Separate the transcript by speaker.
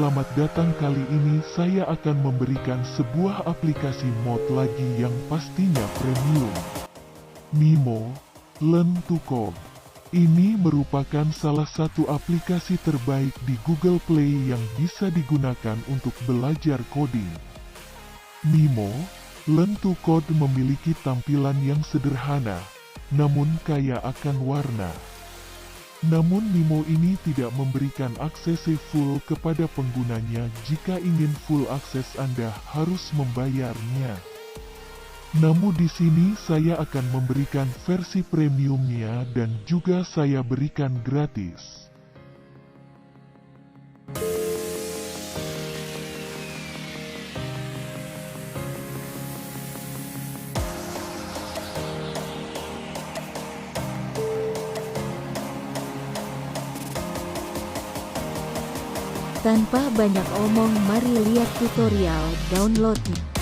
Speaker 1: selamat datang. Kali ini saya akan memberikan sebuah aplikasi mod lagi yang pastinya premium. Mimo, untuk. Ini merupakan salah satu aplikasi terbaik di Google Play yang bisa digunakan untuk belajar coding. Mimo, untuk memiliki tampilan yang sederhana, namun kaya akan warna. Namun Mimo ini tidak memberikan akses full kepada penggunanya. Jika ingin full akses Anda harus membayarnya. Namun di sini saya akan memberikan versi premiumnya dan juga saya berikan gratis.
Speaker 2: Tanpa banyak omong, mari lihat tutorial downloadnya.